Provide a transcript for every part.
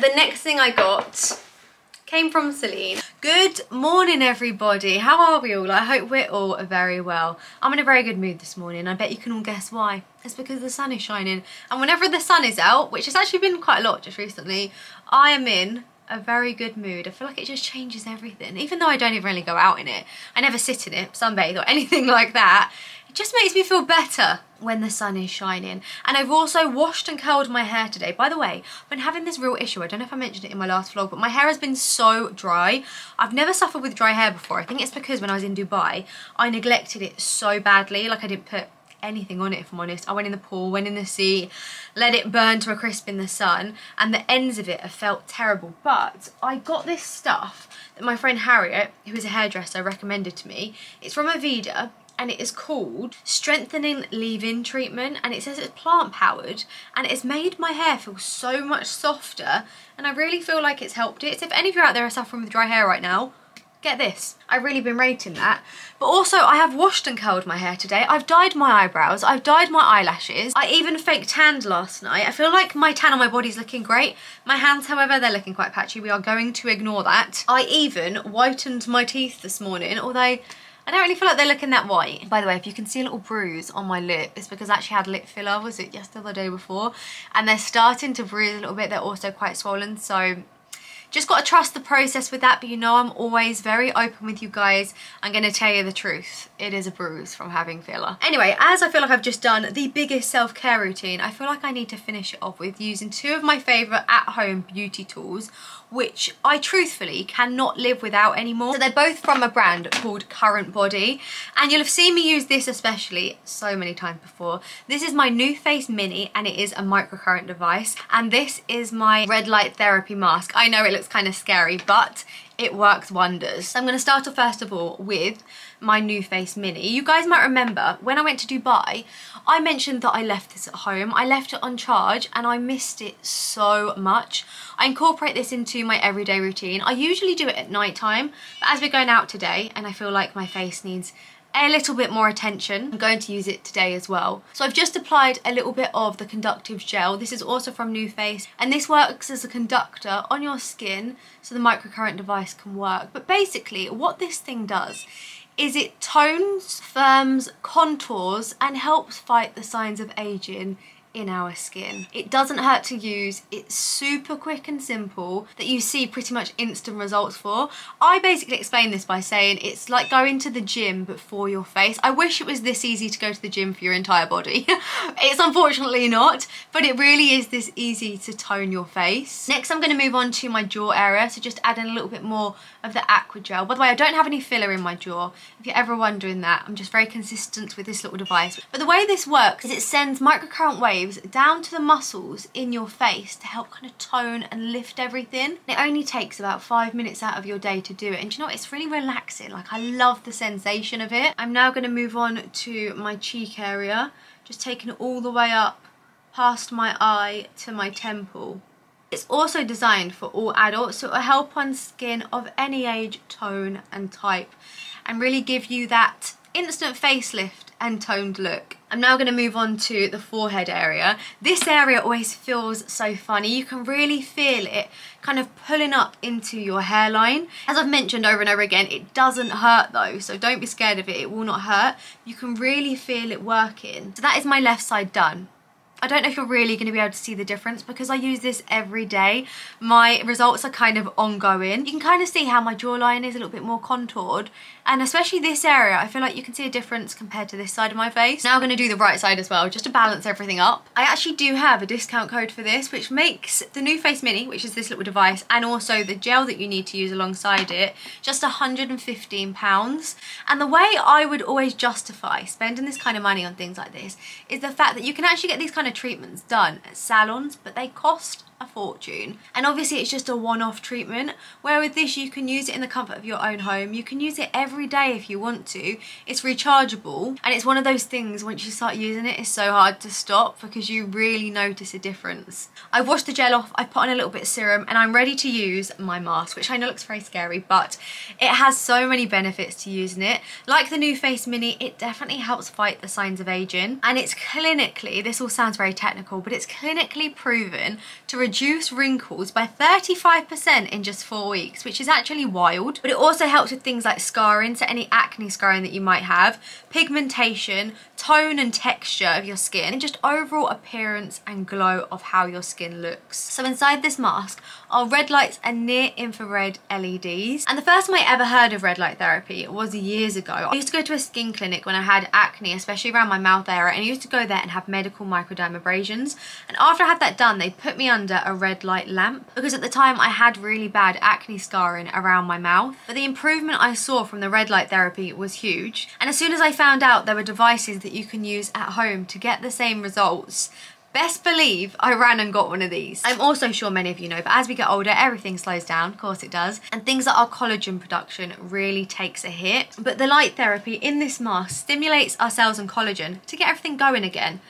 the next thing I got came from CELINE. Good morning, everybody. How are we all? I hope we're all very well. I'm in a very good mood this morning. I bet you can all guess why. It's because the sun is shining. And whenever the sun is out, which has actually been quite a lot just recently, I am in a very good mood. I feel like it just changes everything. Even though I don't even really go out in it, I never sit in it, sunbathe or anything like that. It just makes me feel better when the sun is shining. And I've also washed and curled my hair today. By the way, I've been having this real issue. I don't know if I mentioned it in my last vlog, but my hair has been so dry. I've never suffered with dry hair before. I think it's because when I was in Dubai, I neglected it so badly. Like, I didn't put anything on it, if I'm honest. I went in the pool, went in the sea, let it burn to a crisp in the sun, and the ends of it have felt terrible. But I got this stuff that my friend Harriet, who is a hairdresser, recommended to me. It's from Aveda, and it is called Strengthening Leave-In Treatment, and it says it's plant powered, and it's made my hair feel so much softer, and I really feel like it's helped it. So if any of you out there are suffering with dry hair right now, get this. I've really been rating that. But also, I have washed and curled my hair today. I've dyed my eyebrows. I've dyed my eyelashes. I even fake tanned last night. I feel like my tan on my body's looking great. My hands, however, they're looking quite patchy. We are going to ignore that. I even whitened my teeth this morning, although I don't really feel like they're looking that white. By the way, if you can see a little bruise on my lip, it's because I actually had lip filler, was it yesterday or the day before? And they're starting to bruise a little bit. They're also quite swollen, so just got to trust the process with that. But you know, I'm always very open with you guys. I'm going to tell you the truth. It is a bruise from having filler. Anyway, as I feel like I've just done the biggest self-care routine, I feel like I need to finish it off with using two of my favourite at-home beauty tools, which I truthfully cannot live without anymore. So they're both from a brand called Current Body, and you'll have seen me use this especially so many times before. This is my NuFACE Mini, and it is a microcurrent device, and this is my red light therapy mask. I know it looks kind of scary, but it works wonders. So I'm going to start off first of all with my NuFACE Mini. You guys might remember when I went to Dubai, I mentioned that I left this at home. I left it on charge and I missed it so much. I incorporate this into my everyday routine. I usually do it at night time, but as we're going out today and I feel like my face needs a little bit more attention, I'm going to use it today as well. So I've just applied a little bit of the conductive gel. This is also from NuFACE, and this works as a conductor on your skin so the microcurrent device can work. But basically what this thing does is it tones, firms, contours, and helps fight the signs of aging in our skin. It doesn't hurt to use, it's super quick and simple that you see pretty much instant results for. I basically explain this by saying it's like going to the gym but for your face. I wish it was this easy to go to the gym for your entire body. It's unfortunately not, but it really is this easy to tone your face. Next I'm going to move on to my jaw area, so just add in a little bit more of the aqua gel. By the way, I don't have any filler in my jaw, if you're ever wondering that. I'm just very consistent with this little device. But the way this works is it sends microcurrent waves down to the muscles in your face to help kind of tone and lift everything. It only takes about 5 minutes out of your day to do it, and you know what? It's really relaxing. Like, I love the sensation of it. I'm now going to move on to my cheek area, just taking it all the way up past my eye to my temple. It's also designed for all adults, so it will help on skin of any age, tone and type, and really give you that instant facelift and toned look. I'm now going to move on to the forehead area. This area always feels so funny. You can really feel it kind of pulling up into your hairline. As I've mentioned over and over again, it doesn't hurt though, so don't be scared of it. It will not hurt. You can really feel it working. So that is my left side done. I don't know if you're really going to be able to see the difference because I use this every day. My results are kind of ongoing. You can kind of see how my jawline is a little bit more contoured, and especially this area, I feel like you can see a difference compared to this side of my face. Now I'm going to do the right side as well, just to balance everything up. I actually do have a discount code for this, which makes the NuFACE Mini, which is this little device, and also the gel that you need to use alongside it, just £115. And the way I would always justify spending this kind of money on things like this is the fact that you can actually get these kind of treatments done at salons, but they cost a fortune, and obviously it's just a one-off treatment, where with this you can use it in the comfort of your own home. You can use it every day if you want to. It's rechargeable, and it's one of those things, once you start using it, it's so hard to stop because you really notice a difference. I've washed the gel off, I put on a little bit of serum, and I'm ready to use my mask, which I know looks very scary, but it has so many benefits to using it. Like the NuFACE Mini, it definitely helps fight the signs of aging, and it's clinically, this all sounds very technical, but it's clinically proven to reduce wrinkles by 35% in just 4 weeks, which is actually wild. But it also helps with things like scarring, so any acne scarring that you might have, pigmentation, tone and texture of your skin, and just overall appearance and glow of how your skin looks. So inside this mask are red lights and near infrared LEDs. And the first time I ever heard of red light therapy was years ago. I used to go to a skin clinic when I had acne, especially around my mouth area, and I used to go there and have medical microdermabrasions. And after I had that done, they put me under a red light lamp because at the time I had really bad acne scarring around my mouth. But the improvement I saw from the red light therapy was huge. And as soon as I found out there were devices that you can use at home to get the same results, best believe I ran and got one of these. I'm also sure many of you know, but as we get older, everything slows down, of course it does, and things like our collagen production really takes a hit. But the light therapy in this mask stimulates our cells and collagen to get everything going again.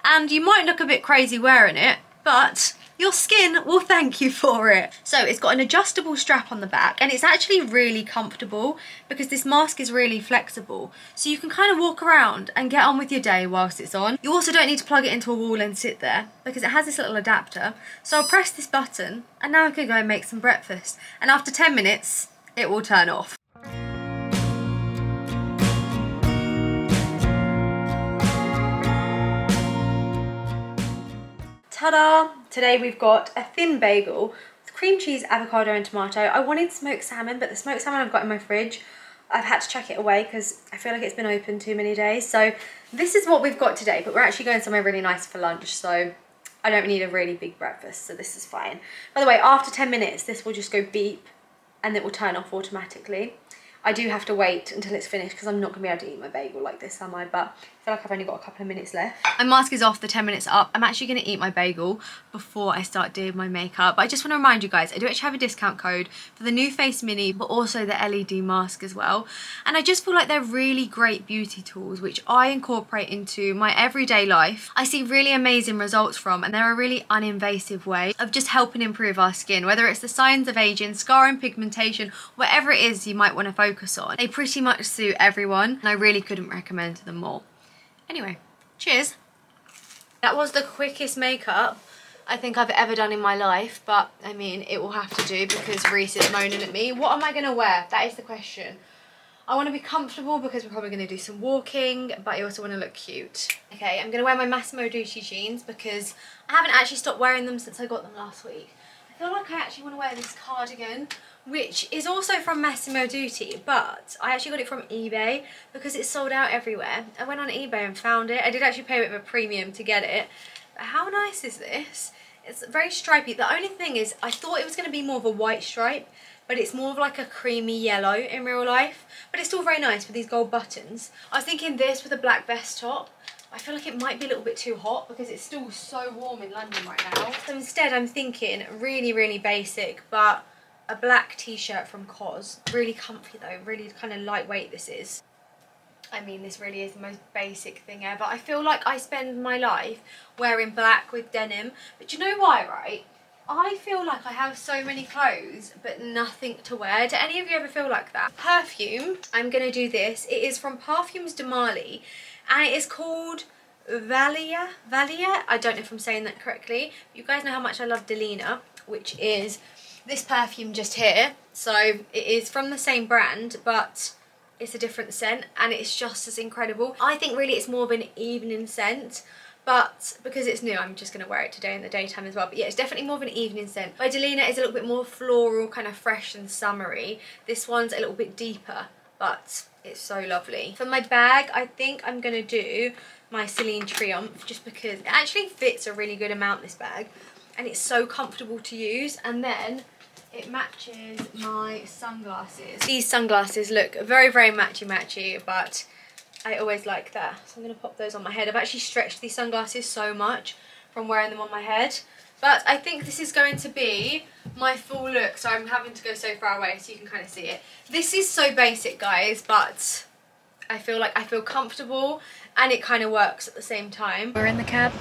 And you might look a bit crazy wearing it, but your skin will thank you for it. So it's got an adjustable strap on the back, and it's actually really comfortable because this mask is really flexible. So you can kind of walk around and get on with your day whilst it's on. You also don't need to plug it into a wall and sit there because it has this little adapter. So I'll press this button and now I can go and make some breakfast. And after 10 minutes, it will turn off. Ta-da! Today we've got a thin bagel with cream cheese, avocado and tomato. I wanted smoked salmon, but the smoked salmon I've got in my fridge, I've had to chuck it away because I feel like it's been open too many days. So this is what we've got today, but we're actually going somewhere really nice for lunch, so I don't need a really big breakfast, so this is fine. By the way, after 10 minutes, this will just go beep and it will turn off automatically. I do have to wait until it's finished because I'm not going to be able to eat my bagel like this, am I? But I feel like I've only got a couple of minutes left. My mask is off, the 10 minutes are up. I'm actually going to eat my bagel before I start doing my makeup. But I just want to remind you guys, I do actually have a discount code for the NuFACE Mini, but also the LED mask as well. And I just feel like they're really great beauty tools, which I incorporate into my everyday life. I see really amazing results from, and they're a really uninvasive way of just helping improve our skin, whether it's the signs of aging, scarring, pigmentation, whatever it is you might want to focus on. They pretty much suit everyone, and I really couldn't recommend them more. Anyway, cheers. That was the quickest makeup I think I've ever done in my life, but I mean, it will have to do because Reese is moaning at me. What am I going to wear? That is the question. I want to be comfortable because we're probably going to do some walking, but I also want to look cute. Okay, I'm going to wear my Massimo Dutti jeans because I haven't actually stopped wearing them since I got them last week. I feel like I actually want to wear this cardigan, which is also from Massimo Dutti, but I actually got it from eBay because it's sold out everywhere. I went on eBay and found it. I did actually pay a bit of a premium to get it. But how nice is this? It's very stripy. The only thing is I thought it was going to be more of a white stripe, but it's more of like a creamy yellow in real life. But it's still very nice with these gold buttons. I was thinking this with a black vest top. I feel like it might be a little bit too hot because it's still so warm in London right now. So instead I'm thinking really, really basic, but a black t-shirt from COS. Really comfy though, really kind of lightweight this is. I mean, this really is the most basic thing ever. I feel like I spend my life wearing black with denim, but you know why, right? I feel like I have so many clothes but nothing to wear. Do any of you ever feel like that? Perfume, I'm gonna do this. It is from Parfums de Marly and it is called Valia. I don't know if I'm saying that correctly. You guys know how much I love Delina, which is this perfume just here. So it is from the same brand, but it's a different scent and it's just as incredible. I think really it's more of an evening scent, but because it's new, I'm just going to wear it today in the daytime as well. But yeah, it's definitely more of an evening scent. By Delina is a little bit more floral, kind of fresh and summery. This one's a little bit deeper, but it's so lovely. For my bag, I think I'm going to do my CELINE Triumph just because it actually fits a really good amount, this bag. And it's so comfortable to use. And then it matches my sunglasses. These sunglasses look very, very matchy-matchy, but I always like that. So I'm going to pop those on my head. I've actually stretched these sunglasses so much from wearing them on my head. But I think this is going to be my full look. So I'm having to go so far away so you can kind of see it. This is so basic, guys, but I feel like I feel comfortable and it kind of works at the same time. We're in the cab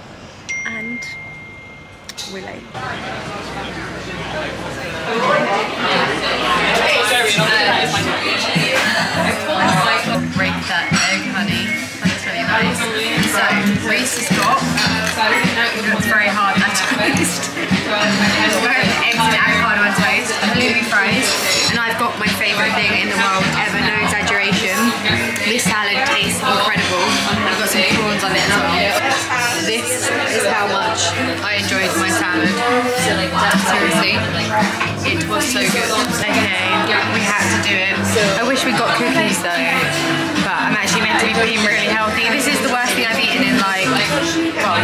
and we're late. Break that egg, honey. That's really nice. So, Reese has got, it's very hard, that's what, my favourite thing in the world ever, no exaggeration. This salad tastes incredible. I've got some prawns on it as well. This is how much I enjoyed my salad. Seriously, it was so good. Okay, we had to do it. I wish we got cookies though, but I'm actually meant to be being really healthy. This is the worst thing I've eaten in like, well,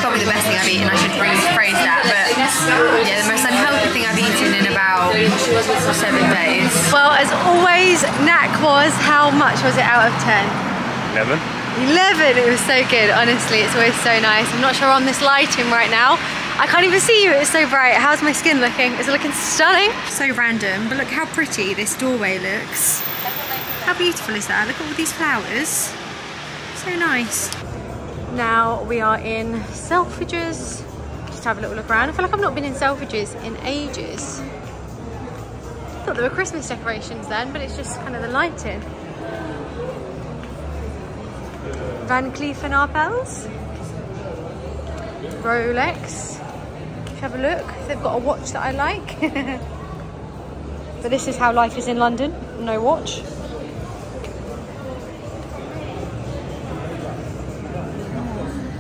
probably the best thing I've eaten, I should rephrase that, but yeah, the most unhealthy thing I've eaten in about 7 days. Well, as always, Knack was, how much was it out of 10? 11. 11, it was so good, honestly, it's always so nice. I'm not sure on this lighting right now. I can't even see you, it's so bright. How's my skin looking? Is it looking stunning? So random, but look how pretty this doorway looks. How beautiful is that? Look at all these flowers. So nice. Now we are in Selfridges. Just have a little look around. I feel like I've not been in Selfridges in ages. I thought there were Christmas decorations then, but it's just kind of the lighting. Van Cleef & Arpels. Rolex. Have a look. They've got a watch that I like. But this is how life is in London. No watch.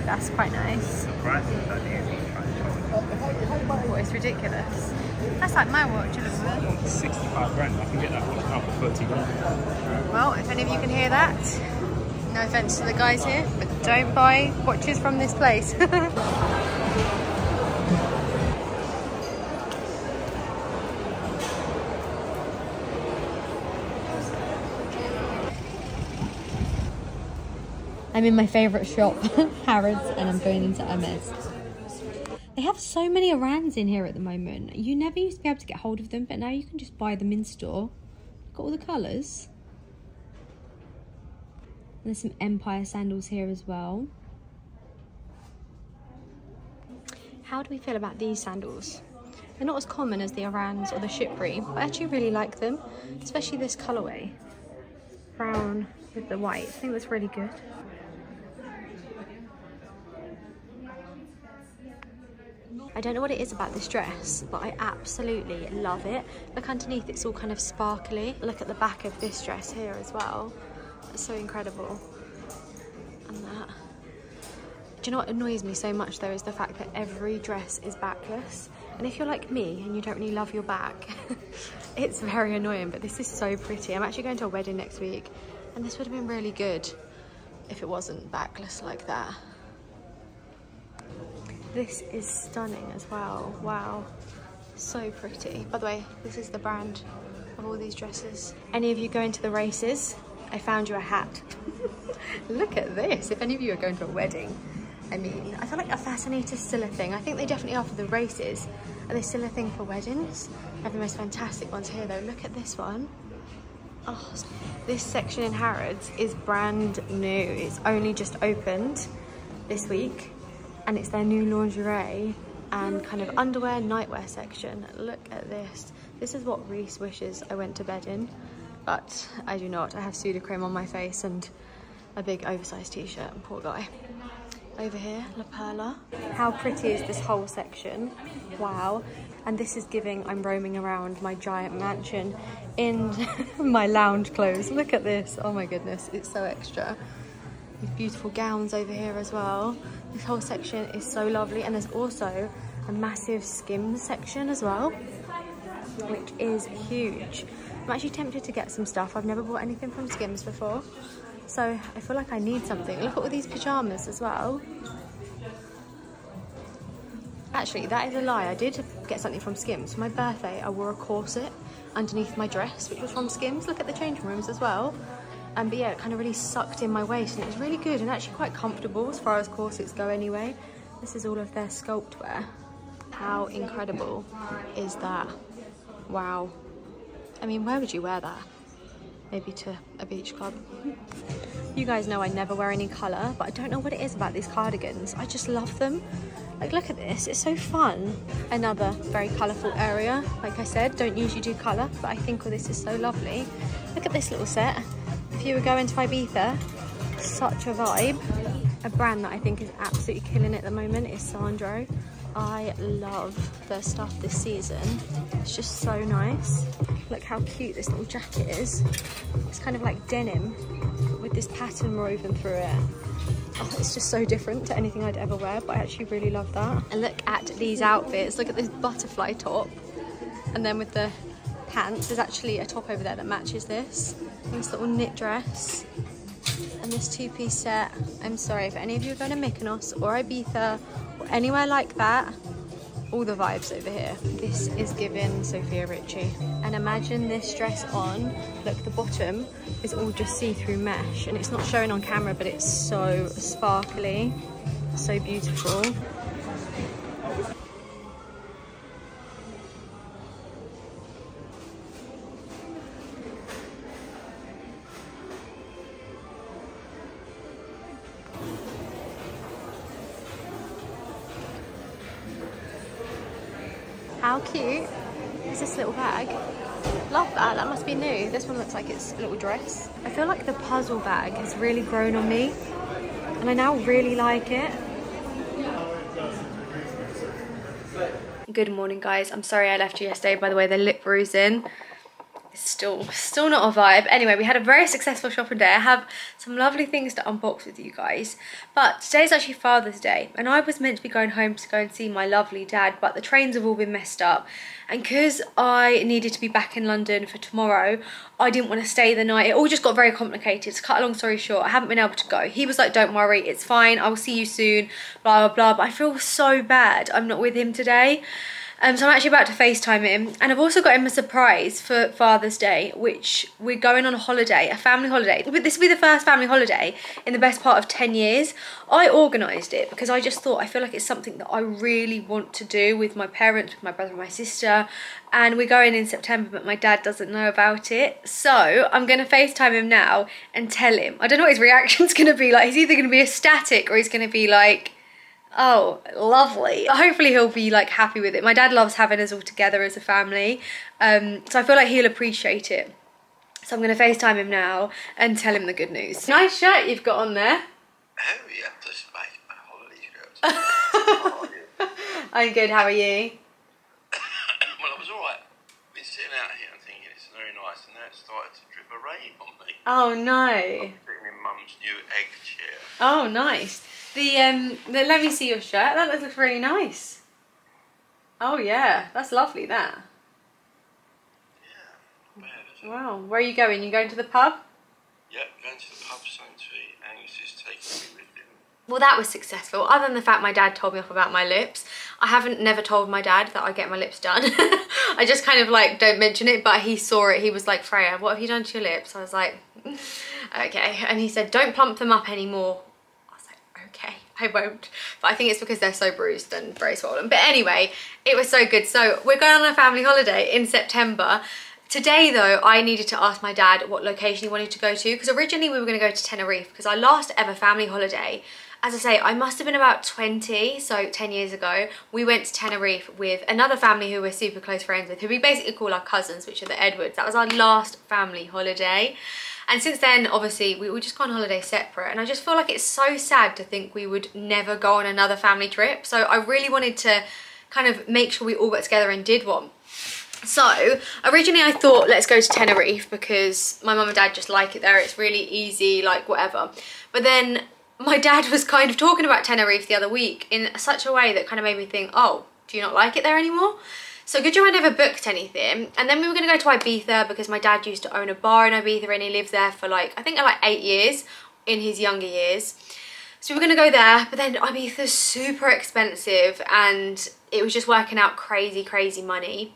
That's quite nice. Oh, it's ridiculous. That's like my watch a little bit. 65 grand. I can get that watch now for 30 grand. Well, if any of you can hear that, no offence to the guys here, but don't buy watches from this place. I'm in my favourite shop, Harrods, and I'm going into HERMES. They have so many Arans in here at the moment. You never used to be able to get hold of them, but now you can just buy them in store. Got all the colours. And there's some Empire sandals here as well. How do we feel about these sandals? They're not as common as the Arans or the Shipbury, but I actually really like them, especially this colourway. Brown with the white. I think that's really good. I don't know what it is about this dress, but I absolutely love it. Look underneath, it's all kind of sparkly. Look at the back of this dress here as well. It's so incredible. And that. Do you know what annoys me so much though, is the fact that every dress is backless. And if you're like me and you don't really love your back, it's very annoying, but this is so pretty. I'm actually going to a wedding next week, and this would have been really good if it wasn't backless like that. This is stunning as well. Wow, so pretty. By the way, this is the brand of all these dresses. Any of you going to the races? I found you a hat. Look at this. If any of you are going to a wedding, I mean, I feel like a fascinator is still a thing. I think they definitely are for the races. Are they still a thing for weddings? I have the most fantastic ones here though. Look at this one. Oh, this section in Harrods is brand new. It's only just opened this week. And it's their new lingerie and kind of underwear, nightwear section. Look at this. This is what Reese wishes I went to bed in, but I do not. I have Sudocreme on my face and a big oversized t-shirt, poor guy. Over here, La Perla. How pretty is this whole section? Wow. And this is giving I'm roaming around my giant mansion in my lounge clothes. Look at this. Oh my goodness, it's so extra. These beautiful gowns over here as well. This whole section is so lovely, and there's also a massive Skims section as well, which is huge. I'm actually tempted to get some stuff. I've never bought anything from Skims before, so I feel like I need something. Look at all these pyjamas as well. Actually, that is a lie. I did get something from Skims. For my birthday, I wore a corset underneath my dress, which was from Skims. Look at the changing rooms as well. But yeah, it kind of really sucked in my waist, and it was really good and actually quite comfortable as far as corsets go anyway. This is all of their sculpt wear. How incredible is that? Wow. I mean, where would you wear that? Maybe to a beach club. You guys know I never wear any colour, but I don't know what it is about these cardigans. I just love them. Like, look at this, it's so fun. Another very colourful area. Like I said, don't usually do colour, but I think all this is so lovely. Look at this little set. If you were going to Ibiza, such a vibe. A brand that I think is absolutely killing it at the moment is Sandro. I love their stuff this season. It's just so nice. Look how cute this little jacket is. It's kind of like denim with this pattern woven through it. Oh, it's just so different to anything I'd ever wear, but I actually really love that. And look at these outfits. Look at this butterfly top. And then with the pants, there's actually a top over there that matches this. And this little knit dress. And this two-piece set. I'm sorry, if any of you are going to Mykonos or Ibiza or anywhere like that, all the vibes over here. This is given Sophia Richie. And imagine this dress on. Look, the bottom is all just see-through mesh, and it's not showing on camera, but it's so sparkly, so beautiful. How cute is this little bag? Love that, that must be new. This one looks like it's a little dress. I feel like the puzzle bag has really grown on me and I now really like it. Good morning guys, I'm sorry I left you yesterday. By the way, the lip bruising is still not a vibe. Anyway, we had a very successful shopping day. I have some lovely things to unbox with you guys, but today's actually Father's Day and I was meant to be going home to go and see my lovely dad, but the trains have all been messed up, and because I needed to be back in London for tomorrow, I didn't want to stay the night. It all just got very complicated. To cut a long story short, I haven't been able to go. He was like, don't worry, it's fine, I will see you soon, blah blah blah, but I feel so bad I'm not with him today. So I'm actually about to FaceTime him, and I've also got him a surprise for Father's Day, which we're going on a holiday, a family holiday. This will be the first family holiday in the best part of 10 years. I organised it because I just thought, I feel like it's something that I really want to do with my parents, with my brother and my sister, and we're going in September, but my dad doesn't know about it. So I'm going to FaceTime him now and tell him. I don't know what his reaction's going to be like. He's either going to be ecstatic or he's going to be like, oh, lovely. Hopefully he'll be like happy with it. My dad loves having us all together as a family, so I feel like he'll appreciate it. So I'm going to FaceTime him now and tell him the good news. Nice shirt you've got on there. Oh yeah, this is my holiday shirt. How are you? I'm good, how are you? Well, I was alright. Been sitting out here and thinking it's very nice, and now it's started to drip a rain on me. Oh no. I'm sitting in Mum's new egg chair. Oh nice. Let me see your shirt. That looks really nice. Oh yeah, that's lovely. That. Yeah, not bad, is it? Wow. Where are you going? You going to the pub? Yep, going to the pub soon to eat. Angus is taking me with him. Well, that was successful. Other than the fact my dad told me off about my lips, I haven't never told my dad that I get my lips done. I just kind of like don't mention it, but he saw it. He was like, Freya, what have you done to your lips? I was like, okay. And he said, don't plump them up anymore. Okay, I won't, but I think it's because they're so bruised and very swollen. But anyway, it was so good. So we're going on a family holiday in September. Today though, I needed to ask my dad what location he wanted to go to, because originally we were going to go to Tenerife, because our last ever family holiday, as I say, I must have been about 20, so 10 years ago, we went to Tenerife with another family who we're super close friends with, who we basically call our cousins, which are the Edwards. That was our last family holiday. And since then, obviously, we just go on holiday separate. And I just feel like it's so sad to think we would never go on another family trip. So I really wanted to kind of make sure we all got together and did one. So originally I thought, let's go to Tenerife because my mum and dad just like it there. It's really easy, like whatever. But then my dad was kind of talking about Tenerife the other week in such a way that kind of made me think, oh, do you not like it there anymore? So good job I never booked anything. And then we were going to go to Ibiza because my dad used to own a bar in Ibiza and he lived there for like, I think like 8 years in his younger years. So we were going to go there, but then Ibiza's super expensive and it was just working out crazy money.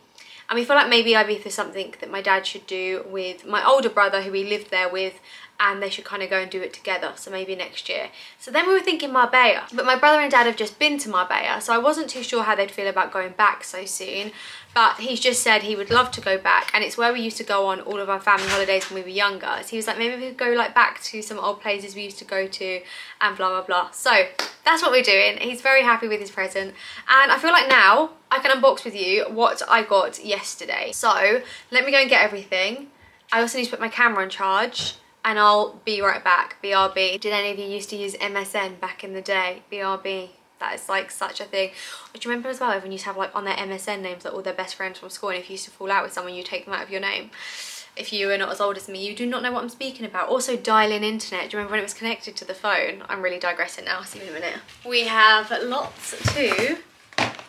And we feel like maybe Ibiza is something that my dad should do with my older brother who he lived there with, and they should kind of go and do it together, so maybe next year. So then we were thinking Marbella, but my brother and dad have just been to Marbella, so I wasn't too sure how they'd feel about going back so soon, but he's just said he would love to go back, and it's where we used to go on all of our family holidays when we were younger. So he was like, maybe we could go like back to some old places we used to go to and blah blah blah. So that's what we're doing. He's very happy with his present, and I feel like now I can unbox with you what I got yesterday. So let me go and get everything. I also need to put my camera on charge, and I'll be right back. BRB. Did any of you used to use MSN back in the day? BRB. That is like such a thing. Do you remember as well when you used to have like on their MSN names like all their best friends from school, and if you used to fall out with someone you take them out of your name? If you are not as old as me, you do not know what I'm speaking about. Also dial-in internet, do you remember when it was connected to the phone? I'm really digressing now, I'll see you in a minute. We have lots to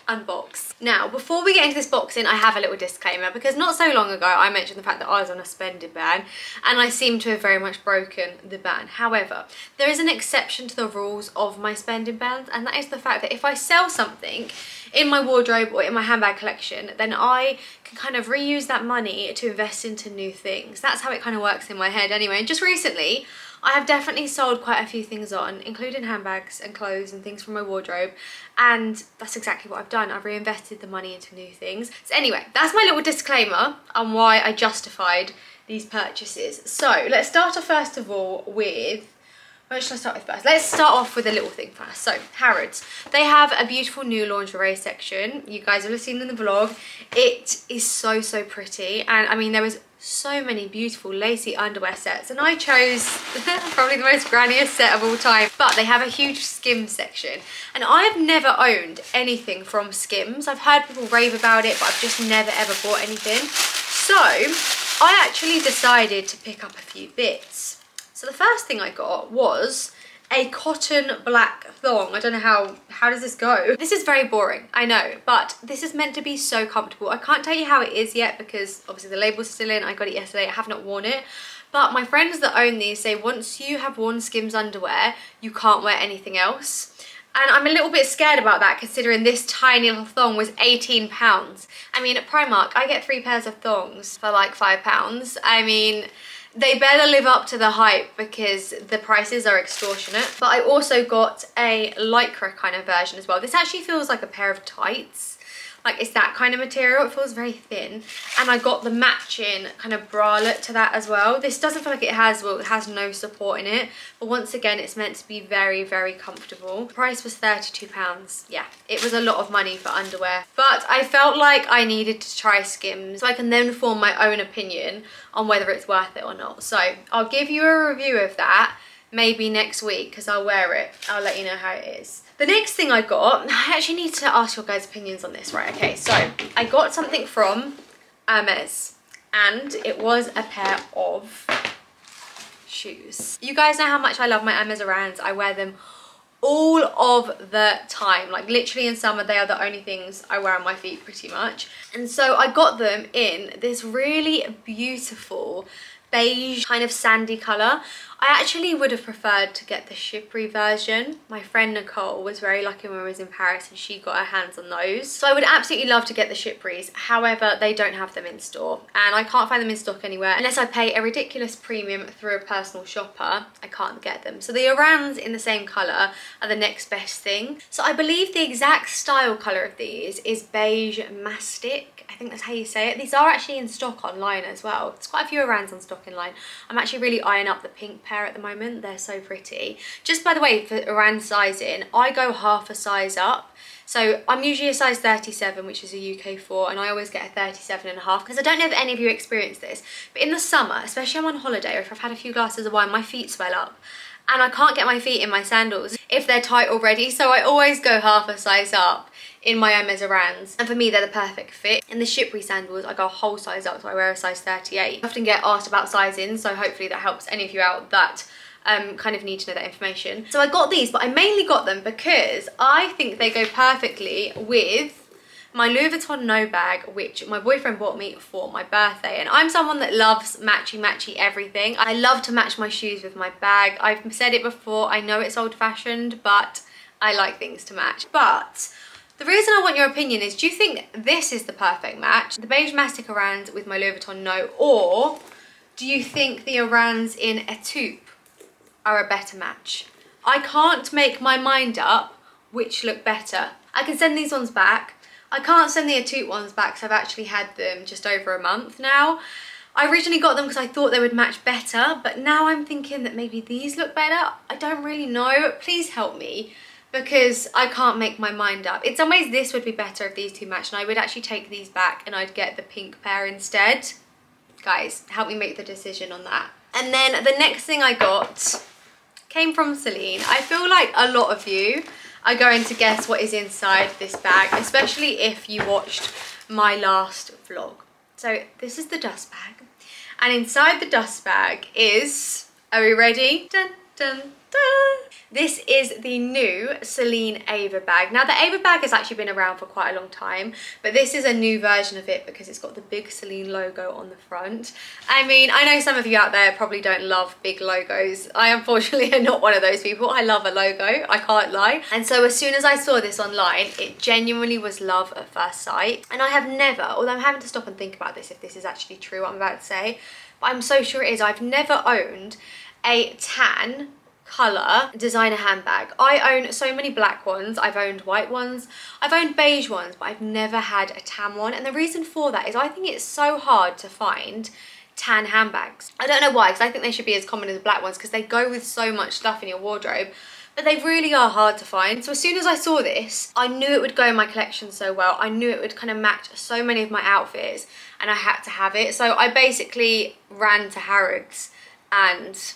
unbox. Now, before we get into this boxing, I have a little disclaimer, because not so long ago I mentioned the fact that I was on a spending ban, and I seem to have very much broken the ban. However, there is an exception to the rules of my spending bans, and that is the fact that if I sell something in my wardrobe or in my handbag collection, then I can kind of reuse that money to invest into new things. That's how it kind of works in my head anyway. And just recently, I have definitely sold quite a few things on, including handbags and clothes and things from my wardrobe, and that's exactly what I've done. I've reinvested the money into new things. So anyway, that's my little disclaimer on why I justified these purchases. So let's start off first of all with, where should I start with first? Let's start off with a little thing first. So, Harrods. They have a beautiful new lingerie section. You guys will have seen in the vlog. It is so, so pretty. And I mean, there was so many beautiful lacy underwear sets. And I chose probably the most granniest set of all time. But they have a huge Skims section. And I've never owned anything from Skims. I've heard people rave about it, but I've just never ever bought anything. So, I actually decided to pick up a few bits. So the first thing I got was a cotton black thong. I don't know how does this go? This is very boring, I know, but this is meant to be so comfortable. I can't tell you how it is yet because obviously the label's still in. I got it yesterday, I have not worn it. But my friends that own these say once you have worn Skims underwear, you can't wear anything else. And I'm a little bit scared about that considering this tiny little thong was £18. I mean, at Primark, I get 3 pairs of thongs for like £5. I mean, they better live up to the hype because the prices are extortionate. But I also got a lycra kind of version as well. This actually feels like a pair of tights. Like it's that kind of material. It feels very thin. And I got the matching kind of bralette to that as well. This doesn't feel like it has, well, it has no support in it. But once again, it's meant to be very, very comfortable. The price was £32. Yeah, it was a lot of money for underwear. But I felt like I needed to try Skims so I can then form my own opinion on whether it's worth it or not. So I'll give you a review of that maybe next week because I'll wear it. I'll let you know how it is. The next thing I got, I actually need to ask your guys' opinions on this, right? Okay, so I got something from HERMES and it was a pair of shoes. You guys know how much I love my HERMES Arans. I wear them all of the time. Like literally in summer, they are the only things I wear on my feet pretty much. And so I got them in this really beautiful beige kind of sandy colour. I actually would have preferred to get the Chypre version. My friend Nicole was very lucky when we was in Paris and she got her hands on those. So I would absolutely love to get the Chypres. However, they don't have them in store and I can't find them in stock anywhere. Unless I pay a ridiculous premium through a personal shopper, I can't get them. So the Arans in the same colour are the next best thing. So I believe the exact style colour of these is beige mastic. I think that's how you say it. These are actually in stock online as well. There's quite a few Arans on stock online. I'm actually really eyeing up the pink pair at the moment. They're so pretty. Just by the way, for Aran sizing, I go half a size up. So I'm usually a size 37, which is a UK 4, and I always get a 37.5 because I don't know if any of you experience this, but in the summer, especially I'm on holiday or if I've had a few glasses of wine, my feet swell up. And I can't get my feet in my sandals if they're tight already, so I always go half a size up in my HERMES Arans. And for me, they're the perfect fit. In the Chypre sandals, I go a whole size up, so I wear a size 38. I often get asked about sizing, so hopefully that helps any of you out that kind of need to know that information. So I got these, but I mainly got them because I think they go perfectly with my Louis Vuitton No bag, which my boyfriend bought me for my birthday. And I'm someone that loves matchy everything. I love to match my shoes with my bag. I've said it before, I know it's old-fashioned, but I like things to match. But the reason I want your opinion is, do you think this is the perfect match? The beige mastic Arans with my Louis Vuitton No, or do you think the Arans in a taupe are a better match? I can't make my mind up which look better. I can send these ones back. I can't send the Atoot ones back because I've actually had them just over a month now. I originally got them because I thought they would match better, but now I'm thinking that maybe these look better. I don't really know. Please help me because I can't make my mind up. In some ways, this would be better if these two matched, and I would actually take these back and I'd get the pink pair instead. Guys, help me make the decision on that. And then the next thing I got came from CELINE. I feel like a lot of you are going to guess what is inside this bag, especially if you watched my last vlog. So this is the dust bag, and inside the dust bag is, are we ready? Dun, dun, dun. This is the new CELINE Ava bag. Now the Ava bag has actually been around for quite a long time, but this is a new version of it because it's got the big CELINE logo on the front. I mean, I know some of you out there probably don't love big logos. I unfortunately am not one of those people. I love a logo, I can't lie. And so as soon as I saw this online, it genuinely was love at first sight. And I have never, although I'm having to stop and think about this if this is actually true what I'm about to say, but I'm so sure it is, I've never owned a tan colour designer handbag. I own so many black ones, I've owned white ones, I've owned beige ones, but I've never had a tan one. And the reason for that is I think it's so hard to find tan handbags. I don't know why, because I think they should be as common as black ones because they go with so much stuff in your wardrobe, but they really are hard to find. So as soon as I saw this, I knew it would go in my collection so well. I knew it would kind of match so many of my outfits, and I had to have it. So I basically ran to Harrods and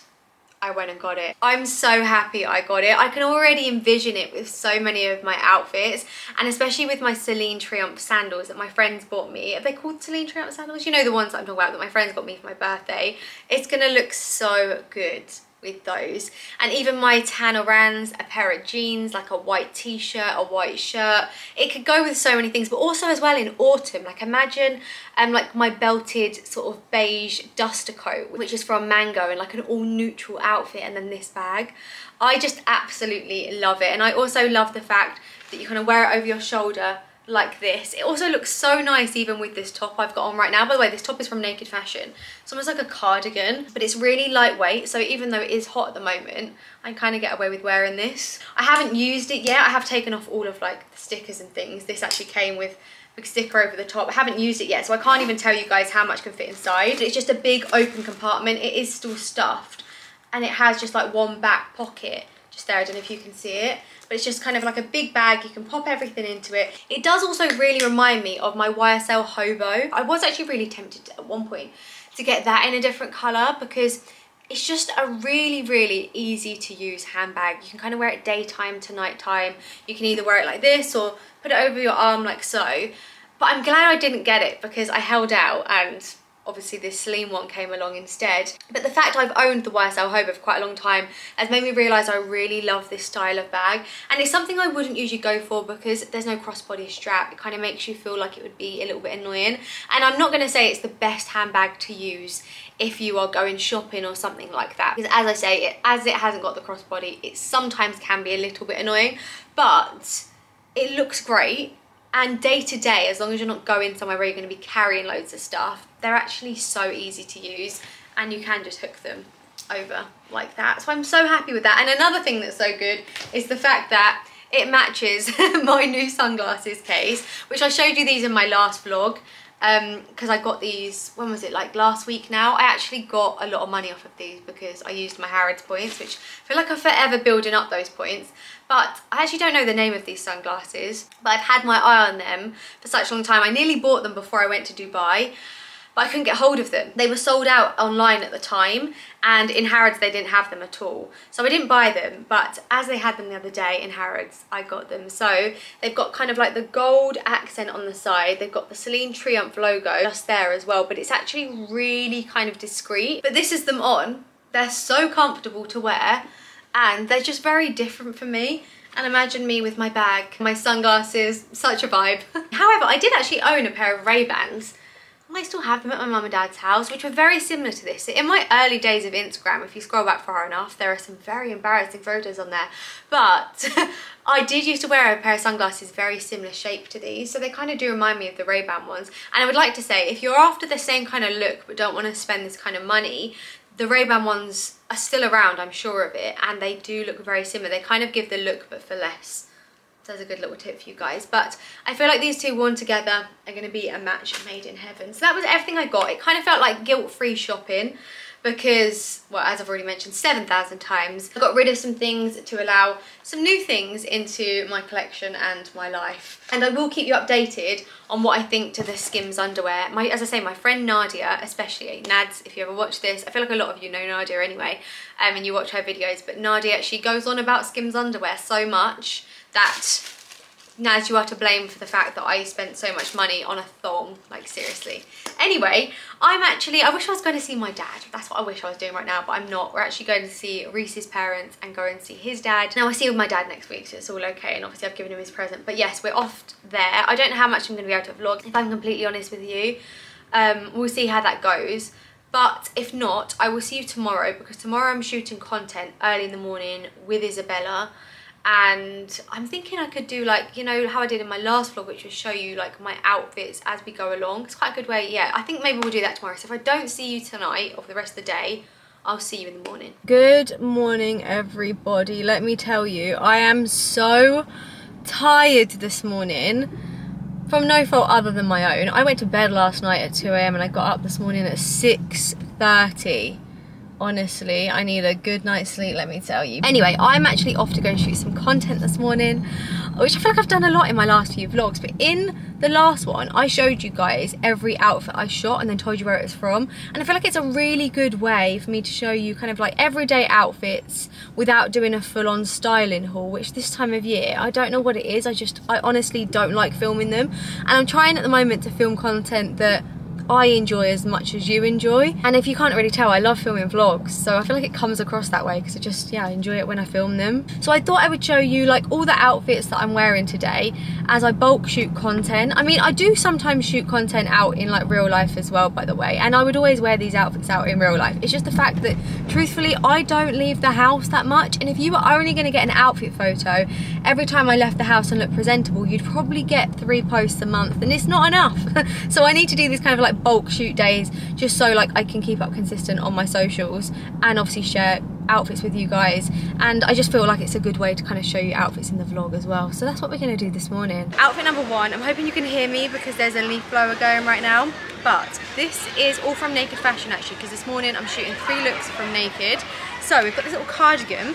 I went and got it. I'm so happy I got it. I can already envision it with so many of my outfits, and especially with my CELINE Triumph sandals that my friends bought me. Are they called CELINE Triumph sandals? You know, the ones that I'm talking about that my friends got me for my birthday. It's gonna look so good with those. And even my tan orans, a pair of jeans, like a white t-shirt, a white shirt. It could go with so many things, but also as well in autumn. Like imagine like my belted sort of beige duster coat, which is from Mango, and like an all neutral outfit, and then this bag. I just absolutely love it. And I also love the fact that you kind of wear it over your shoulder like this. It also looks so nice even with this top I've got on right now. By the way, this top is from Naked Fashion. It's almost like a cardigan, but it's really lightweight, so even though it is hot at the moment, I kind of get away with wearing this. I haven't used it yet. I have taken off all of like the stickers and things. This actually came with a big sticker over the top. I haven't used it yet, so I can't even tell you guys how much can fit inside. It's just a big open compartment. It is still stuffed, and it has just like one back pocket just there. I don't know if you can see it, but it's just kind of like a big bag. You can pop everything into it. It does also really remind me of my YSL Hobo. I was actually really tempted at one point to get that in a different colour because it's just a really, really easy to use handbag. You can kind of wear it daytime to nighttime. You can either wear it like this or put it over your arm like so. But I'm glad I didn't get it because I held out, and obviously this CELINE one came along instead. But the fact I've owned the YSL Hobo for quite a long time has made me realise I really love this style of bag. And it's something I wouldn't usually go for because there's no crossbody strap. It kind of makes you feel like it would be a little bit annoying. And I'm not going to say it's the best handbag to use if you are going shopping or something like that. Because as I say, as it hasn't got the crossbody, it sometimes can be a little bit annoying. But it looks great. And day to day, as long as you're not going somewhere where you're going to be carrying loads of stuff, they're actually so easy to use, and you can just hook them over like that. So I'm so happy with that. And another thing that's so good is the fact that it matches my new sunglasses case, which I showed you these in my last vlog. Because I got these, when was it, like last week now? I actually got a lot of money off of these because I used my Harrods points, which I feel like I'm forever building up those points. But I actually don't know the name of these sunglasses, but I've had my eye on them for such a long time. I nearly bought them before I went to Dubai, but I couldn't get hold of them. They were sold out online at the time, and in Harrods they didn't have them at all. So I didn't buy them, but as they had them the other day in Harrods, I got them. So they've got kind of like the gold accent on the side. They've got the CELINE Triumph logo just there as well, but it's actually really kind of discreet. But this is them on. They're so comfortable to wear, and they're just very different for me. And imagine me with my bag, my sunglasses, such a vibe. However, I did actually own a pair of Ray-Bans. I still have them at my mum and dad's house, which were very similar to this. In my early days of Instagram, if you scroll back far enough, there are some very embarrassing photos on there. But I did used to wear a pair of sunglasses very similar shape to these, so they kind of do remind me of the Ray-Ban ones. And I would like to say, if you're after the same kind of look but don't want to spend this kind of money, the Ray-Ban ones are still around, I'm sure of it, and they do look very similar. They kind of give the look but for less. So that's a good little tip for you guys. But I feel like these two worn together are going to be a match made in heaven. So that was everything I got. It kind of felt like guilt-free shopping because, well, as I've already mentioned 7,000 times, I got rid of some things to allow some new things into my collection and my life. And I will keep you updated on what I think to the Skims underwear. As I say, my friend Nadia, especially, Nads, if you ever watch this, I feel like a lot of you know Nadia anyway, and you watch her videos, but Nadia, she goes on about Skims underwear so much that Naz, you are to blame for the fact that I spent so much money on a thong, like seriously. Anyway, I wish I was going to see my dad. That's what I wish I was doing right now, but I'm not. We're actually going to see Reese's parents and go and see his dad. Now I see with my dad next week, so it's all okay, and obviously I've given him his present. But yes, we're off there. I don't know how much I'm going to be able to vlog, if I'm completely honest with you. We'll see how that goes. But if not, I will see you tomorrow, because tomorrow I'm shooting content early in the morning with Isabella. And I'm thinking I could do, like, you know how I did in my last vlog, which was show you like my outfits as we go along. It's quite a good way. Yeah, I think maybe we'll do that tomorrow. So if I don't see you tonight or for the rest of the day, I'll see you in the morning. Good morning, everybody. Let me tell you, I am so tired this morning, from no fault other than my own. I went to bed last night at 2 AM and I got up this morning at 6:30. Honestly, I need a good night's sleep, let me tell you. Anyway, I'm actually off to go shoot some content this morning, which I feel like I've done a lot in my last few vlogs, but in the last one, I showed you guys every outfit I shot and then told you where it was from. And I feel like it's a really good way for me to show you kind of like everyday outfits without doing a full-on styling haul, which this time of year, I don't know what it is. I honestly don't like filming them. And I'm trying at the moment to film content that I enjoy as much as you enjoy. And if you can't really tell, I love filming vlogs, so I feel like it comes across that way, because I enjoy it when I film them. So I thought I would show you like all the outfits that I'm wearing today as I bulk shoot content. I mean, I do sometimes shoot content out in like real life as well, by the way, and I would always wear these outfits out in real life. It's just the fact that truthfully I don't leave the house that much, and if you were only going to get an outfit photo every time I left the house and looked presentable, you'd probably get 3 posts a month, and it's not enough. So I need to do these kind of like bulk shoot days just so like I can keep up consistent on my socials and obviously share outfits with you guys. And I just feel like it's a good way to kind of show you outfits in the vlog as well. So that's what we're going to do this morning. Outfit number 1, I'm hoping you can hear me because there's a leaf blower going right now, but this is all from Naked Fashion actually, because this morning I'm shooting 3 looks from Naked. So we've got this little cardigan,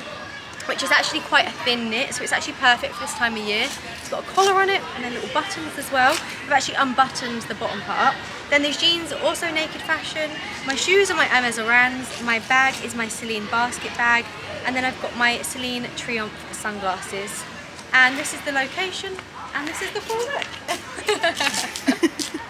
which is actually quite a thin knit, so it's actually perfect for this time of year. It's got a collar on it and then little buttons as well. I've actually unbuttoned the bottom part. Then these jeans are also Naked Fashion. My shoes are my Hermes Orans. My bag is my CELINE basket bag. And then I've got my CELINE Triumph sunglasses. And this is the location, and this is the full look.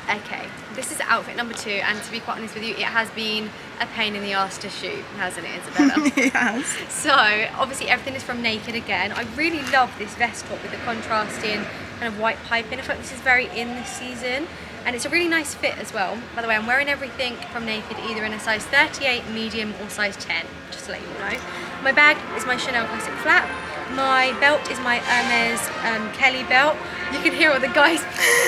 Okay, this is outfit number 2, and to be quite honest with you, it has been a pain in the arse to shoot, hasn't it, Isabella? It has. So, obviously everything is from Naked again. I really love this vest top with the contrasting kind of white piping. I feel like this is very in this season. And it's a really nice fit as well. By the way, I'm wearing everything from Naked either in a size 38, medium, or size 10, just to let you know. My bag is my Chanel Classic Flat. My belt is my Hermes Kelly belt. You can hear all the guys.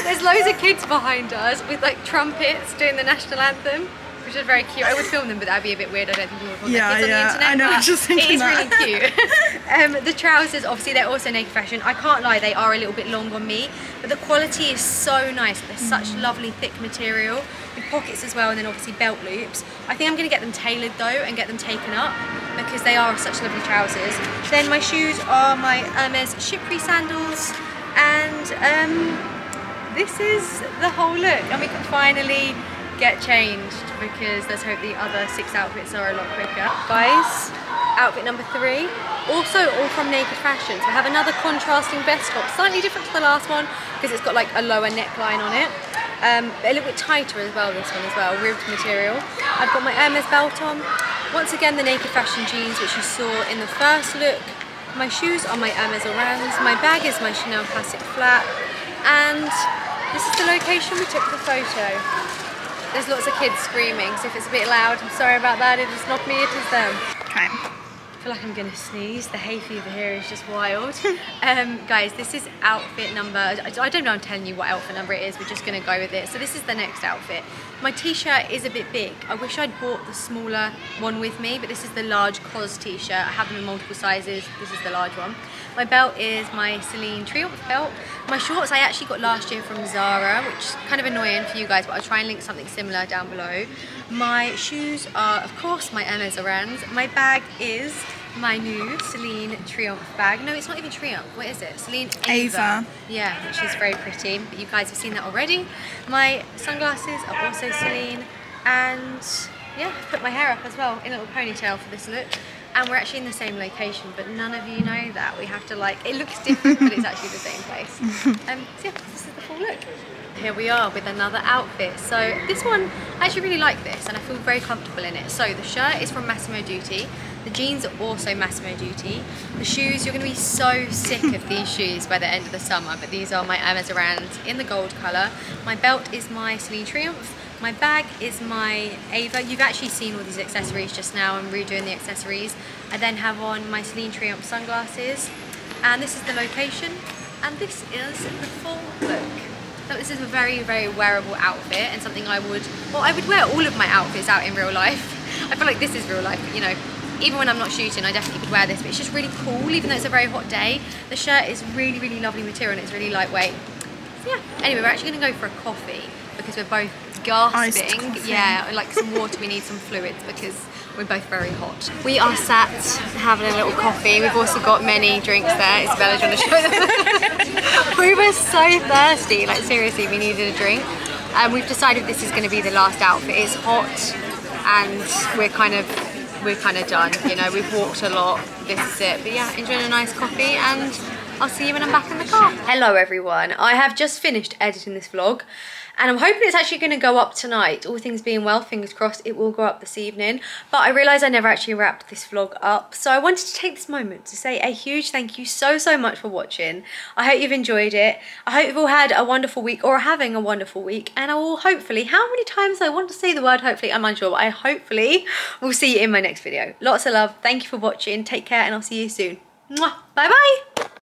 There's loads of kids behind us with like trumpets doing the national anthem, which is very cute. I would film them, but that'd be a bit weird. I don't think people would want their kids on the internet. I know, I was just thinking it is that. really cute. The trousers, obviously, they're also Naked Fashion. I can't lie, they are a little bit long on me, but the quality is so nice. They're such lovely thick material with pockets as well, and then obviously belt loops. I think I'm going to get them tailored though and get them taken up because they are such lovely trousers. Then my shoes are my Hermes Chypre sandals, and this is the whole look, and we can finally get changed because let's hope the other 6 outfits are a lot quicker. Guys, outfit number 3, also all from Naked Fashion. So I have another contrasting vest top, slightly different to the last one because it's got like a lower neckline on it. A little bit tighter as well, this one as well, ribbed material. I've got my Hermes belt on. Once again, the Naked Fashion jeans, which you saw in the first look. My shoes are my Hermes Orans. My bag is my Chanel Classic Flat. And this is the location we took the photo. There's lots of kids screaming, so if it's a bit loud, I'm sorry about that. It is not me, it is them. Okay. I feel like I'm gonna sneeze. The hay fever here is just wild. Guys, this is outfit number, I don't know I'm telling you what outfit number it is, we're just gonna go with it. So this is the next outfit. My t-shirt is a bit big. I wish I'd bought the smaller one with me, but this is the large COS t-shirt. I have them in multiple sizes. This is the large one. My belt is my CELINE Triumph belt. My shorts I actually got last year from Zara, which is kind of annoying for you guys, but I'll try and link something similar down below. My shoes are, of course, my Hermes Orans. My bag is my new CELINE Triumph bag. No, it's not even Triumph. What is it? CELINE Ava. Yeah, which is very pretty, but you guys have seen that already. My sunglasses are also CELINE, and yeah, I've put my hair up as well in a little ponytail for this look. And we're actually in the same location, but none of you know that. We have to like, it looks different, but it's actually the same place. So yeah, this is the full look. Here we are with another outfit. So this one, I actually really like this and I feel very comfortable in it. So the shirt is from Massimo Dutti. The jeans are also Massimo Dutti. The shoes, you're gonna be so sick of these shoes by the end of the summer, but these are my Amazorans in the gold color. My belt is my CELINE Triumph. My bag is my Ava. You've actually seen all these accessories just now. I'm redoing the accessories. I then have on my CELINE Triumph sunglasses. And this is the location. And this is the full look. So this is a very, very wearable outfit and something I would wear all of my outfits out in real life. I feel like this is real life, but you know, even when I'm not shooting, I definitely would wear this, but it's just really cool, even though it's a very hot day. The shirt is really, really lovely material and it's really lightweight. So yeah, anyway, we're actually gonna go for a coffee because we're both gasping. Yeah, like some water, we need some fluids because we're both very hot. We are sat having a little coffee. We've also got many drinks there. Isabella, do you want to show them? We were so thirsty, like seriously, we needed a drink. And we've decided this is going to be the last outfit. It's hot and we're kind of done. You know, we've walked a lot. This is it. But yeah, enjoying a nice coffee and I'll see you when I'm back in the car. Hello everyone. I have just finished editing this vlog. And I'm hoping it's actually going to go up tonight. All things being well, fingers crossed, it will go up this evening. But I realised I never actually wrapped this vlog up. So I wanted to take this moment to say a huge thank you so much for watching. I hope you've enjoyed it. I hope you've all had a wonderful week or are having a wonderful week. And I will hopefully, how many times I want to say the word hopefully, I'm unsure, but I hopefully will see you in my next video. Lots of love. Thank you for watching. Take care and I'll see you soon. Mwah. Bye bye.